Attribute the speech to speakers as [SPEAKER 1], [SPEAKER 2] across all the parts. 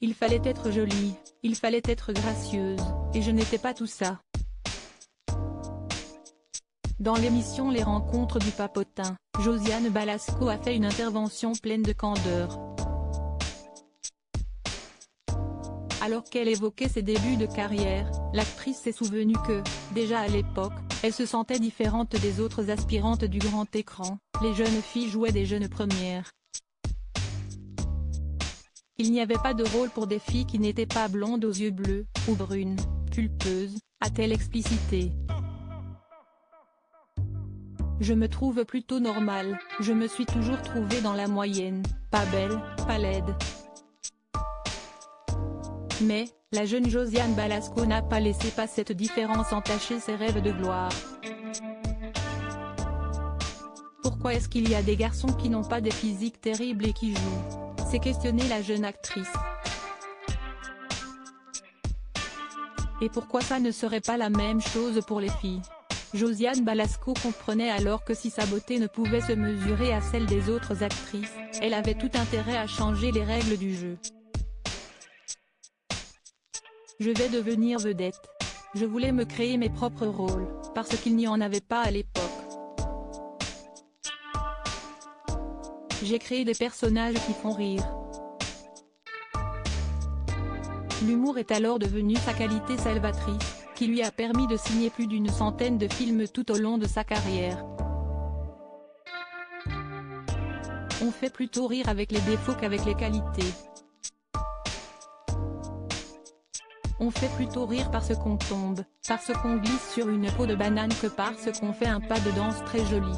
[SPEAKER 1] Il fallait être jolie, il fallait être gracieuse, et je n'étais pas tout ça. Dans l'émission Les Rencontres du Papotin, Josiane Balasco a fait une intervention pleine de candeur. Alors qu'elle évoquait ses débuts de carrière, l'actrice s'est souvenue que, déjà à l'époque, elle se sentait différente des autres aspirantes du grand écran. Les jeunes filles jouaient des jeunes premières. Il n'y avait pas de rôle pour des filles qui n'étaient pas blondes aux yeux bleus, ou brunes, pulpeuses, a-t-elle explicité. Je me trouve plutôt normale, je me suis toujours trouvée dans la moyenne, pas belle, pas laide. Mais, la jeune Josiane Balasco n'a pas laissé passer cette différence entacher ses rêves de gloire. Pourquoi est-ce qu'il y a des garçons qui n'ont pas des physiques terribles et qui jouent? S'est questionnée la jeune actrice. Et pourquoi ça ne serait pas la même chose pour les filles? Josiane Balasco comprenait alors que si sa beauté ne pouvait se mesurer à celle des autres actrices, elle avait tout intérêt à changer les règles du jeu. Je vais devenir vedette. Je voulais me créer mes propres rôles, parce qu'il n'y en avait pas à l'époque. J'ai créé des personnages qui font rire. L'humour est alors devenu sa qualité salvatrice, qui lui a permis de signer plus d'une centaine de films tout au long de sa carrière. On fait plutôt rire avec les défauts qu'avec les qualités. On fait plutôt rire parce qu'on tombe, parce qu'on glisse sur une peau de banane que parce qu'on fait un pas de danse très joli.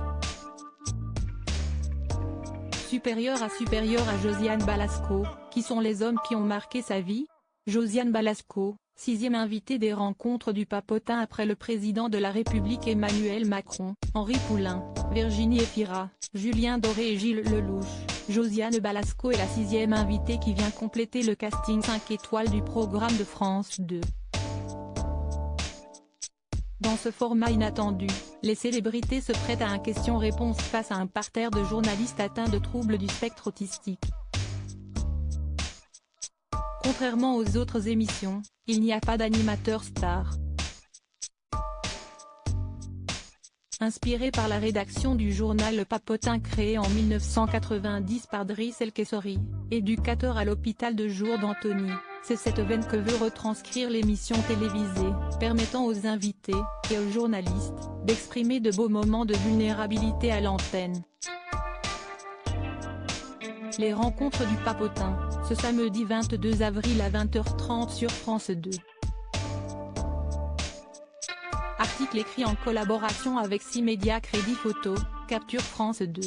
[SPEAKER 1] Supérieur à Josiane Balasco, qui sont les hommes qui ont marqué sa vie? Josiane Balasco, 6e invitée des Rencontres du Papotin après le président de la République Emmanuel Macron, Henri Poulain, Virginie Efira, Julien Doré et Gilles Lelouch. Josiane Balasco est la 6e invitée qui vient compléter le casting 5 étoiles du programme de France 2. Dans ce format inattendu, les célébrités se prêtent à un question-réponse face à un parterre de journalistes atteints de troubles du spectre autistique. Contrairement aux autres émissions, il n'y a pas d'animateur star. Inspiré par la rédaction du journal Le Papotin créé en 1990 par Driss El Kessori, éducateur à l'hôpital de jour d'Antony, c'est cette veine que veut retranscrire l'émission télévisée, permettant aux invités, et aux journalistes, d'exprimer de beaux moments de vulnérabilité à l'antenne. Les Rencontres du Papotin, ce samedi 22 avril à 20h30 sur France 2. Article écrit en collaboration avec 6 médias Crédit Photo, Capture France 2.